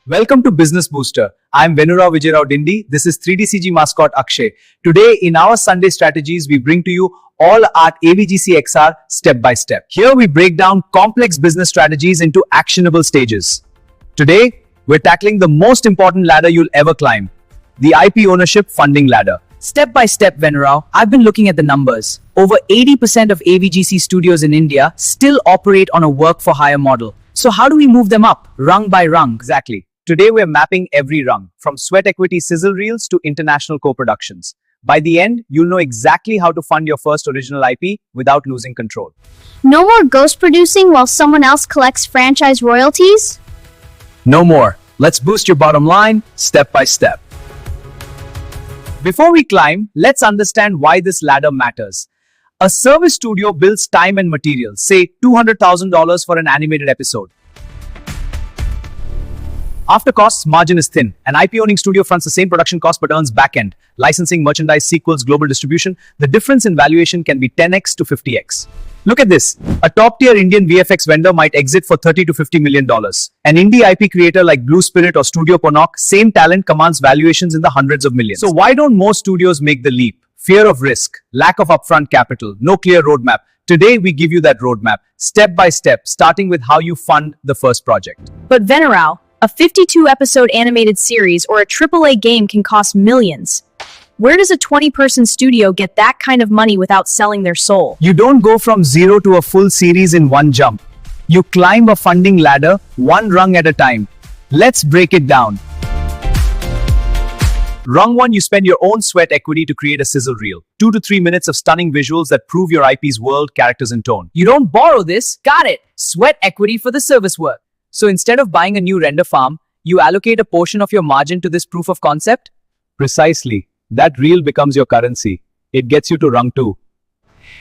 Welcome to Business Booster. I'm Venurao Vijayrao Dindi. This is 3DCG mascot Akshay. Today, in our Sunday strategies, we bring to you all at AVGC XR step by step. Here we break down complex business strategies into actionable stages. Today, we're tackling the most important ladder you'll ever climb, the IP ownership funding ladder. Step by step, Venurao, I've been looking at the numbers. Over 80% of AVGC studios in India still operate on a work-for-hire model. So how do we move them up, rung by rung? Exactly. Today, we're mapping every rung, from sweat equity sizzle reels to international co-productions. By the end, you'll know exactly how to fund your first original IP without losing control. No more ghost producing while someone else collects franchise royalties? No more. Let's boost your bottom line step by step. Before we climb, let's understand why this ladder matters. A service studio builds time and materials, say $200,000 for an animated episode. After costs, margin is thin. An IP-owning studio fronts the same production cost but earns back-end. Licensing, merchandise, sequels, global distribution. The difference in valuation can be 10x to 50x. Look at this. A top-tier Indian VFX vendor might exit for $30 to $50 million. An indie IP creator like Blue Spirit or Studio Ponok, same talent commands valuations in the hundreds of millions. So why don't more studios make the leap? Fear of risk, lack of upfront capital, no clear roadmap. Today, we give you that roadmap, step by step, starting with how you fund the first project. But Venurao, a 52-episode animated series or a AAA game can cost millions. Where does a 20-person studio get that kind of money without selling their soul? You don't go from zero to a full series in one jump. You climb a funding ladder, one rung at a time. Let's break it down. Rung 1, you spend your own sweat equity to create a sizzle reel. 2 to 3 minutes of stunning visuals that prove your IP's world, characters, and tone. You don't borrow this, got it. Sweat equity for the service work. So instead of buying a new render farm, you allocate a portion of your margin to this proof of concept? Precisely. That reel becomes your currency. It gets you to rung 2.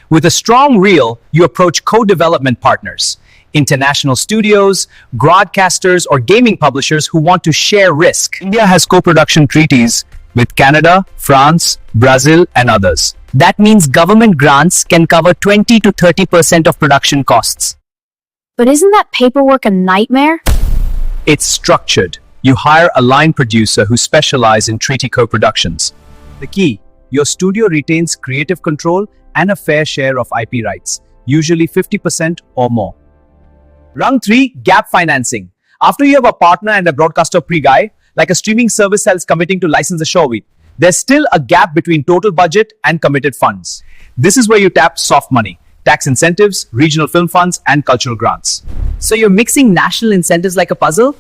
With a strong reel, you approach co-development partners, international studios, broadcasters, or gaming publishers who want to share risk. India has co-production treaties with Canada, France, Brazil, and others. That means government grants can cover 20 to 30% of production costs. But isn't that paperwork a nightmare? It's structured. You hire a line producer who specializes in treaty co-productions. The key, your studio retains creative control and a fair share of IP rights, usually 50% or more. Rung 3, gap financing. After you have a partner and a broadcaster pre-guy, like a streaming service sells committing to license a show with, there's still a gap between total budget and committed funds. This is where you tap soft money. Tax incentives, regional film funds, and cultural grants. So you're mixing national incentives like a puzzle?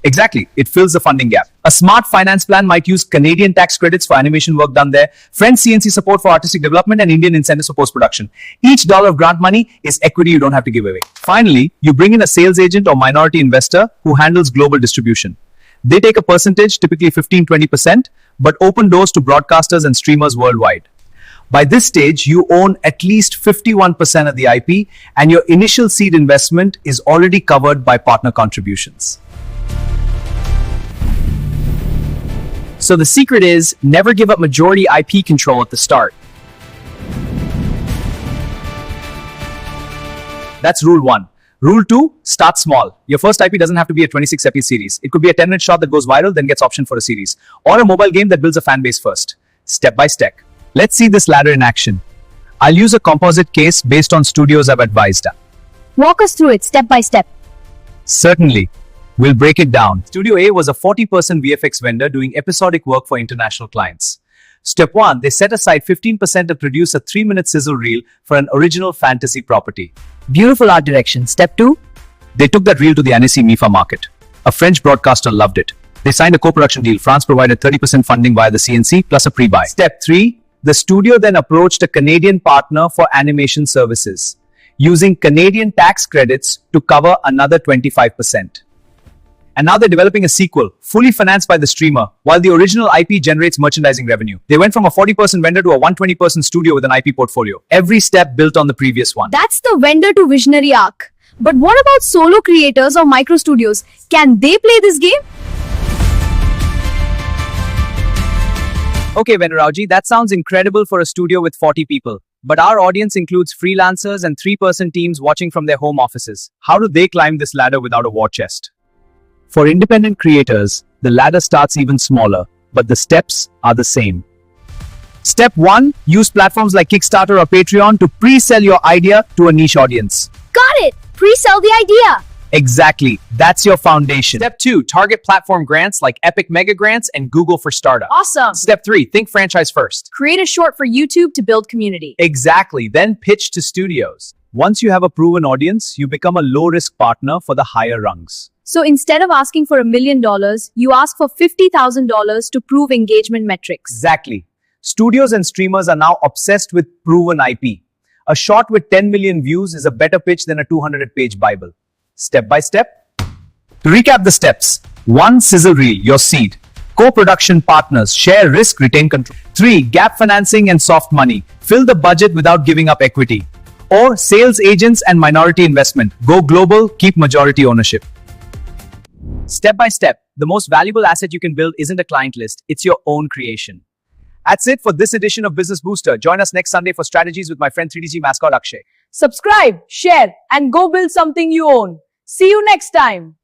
Exactly. It fills the funding gap. A smart finance plan might use Canadian tax credits for animation work done there, French CNC support for artistic development, and Indian incentives for post-production. Each dollar of grant money is equity you don't have to give away. Finally, you bring in a sales agent or minority investor who handles global distribution. They take a percentage, typically 15-20%, but open doors to broadcasters and streamers worldwide. By this stage, you own at least 51% of the IP, and your initial seed investment is already covered by partner contributions. So the secret is, never give up majority IP control at the start. That's rule 1. Rule 2, start small. Your first IP doesn't have to be a 26-episode series. It could be a 10-minute shot that goes viral, then gets optioned for a series. Or a mobile game that builds a fan base first. Step by step. Let's see this ladder in action. I'll use a composite case based on studios I've advised. Walk us through it step by step. Certainly. We'll break it down. Studio A was a 40-person VFX vendor doing episodic work for international clients. Step 1, they set aside 15% to produce a 3-minute sizzle reel for an original fantasy property. Beautiful art direction. Step 2, they took that reel to the Annecy MIFA market. A French broadcaster loved it. They signed a co-production deal. France provided 30% funding via the CNC plus a pre-buy. Step 3, the studio then approached a Canadian partner for animation services, using Canadian tax credits to cover another 25%. And now they're developing a sequel, fully financed by the streamer, while the original IP generates merchandising revenue. They went from a 40-person vendor to a 120-person studio with an IP portfolio. Every step built on the previous one. That's the vendor to visionary arc. But what about solo creators or micro studios? Can they play this game? Okay, Venurao ji, that sounds incredible for a studio with 40 people. But our audience includes freelancers and 3-person teams watching from their home offices. How do they climb this ladder without a war chest? For independent creators, the ladder starts even smaller, but the steps are the same. Step 1. Use platforms like Kickstarter or Patreon to pre-sell your idea to a niche audience. Got it! Pre-sell the idea! Exactly. That's your foundation. Step 2. Target platform grants like Epic Mega Grants and Google for Startup. Awesome! Step 3. Think franchise first. Create a short for YouTube to build community. Exactly. Then pitch to studios. Once you have a proven audience, you become a low-risk partner for the higher rungs. So instead of asking for $1 million, you ask for $50,000 to prove engagement metrics. Exactly. Studios and streamers are now obsessed with proven IP. A short with 10 million views is a better pitch than a 200-page Bible. Step by step. To recap the steps. 1. Sizzle reel, your seed. Co-production partners, share risk, retain control. 3. Gap financing and soft money. Fill the budget without giving up equity. Or sales agents and minority investment. Go global, keep majority ownership. Step by step, the most valuable asset you can build isn't a client list, it's your own creation. That's it for this edition of Business Booster. Join us next Sunday for strategies with my friend 3DG mascot Akshay. Subscribe, share, and go build something you own. See you next time.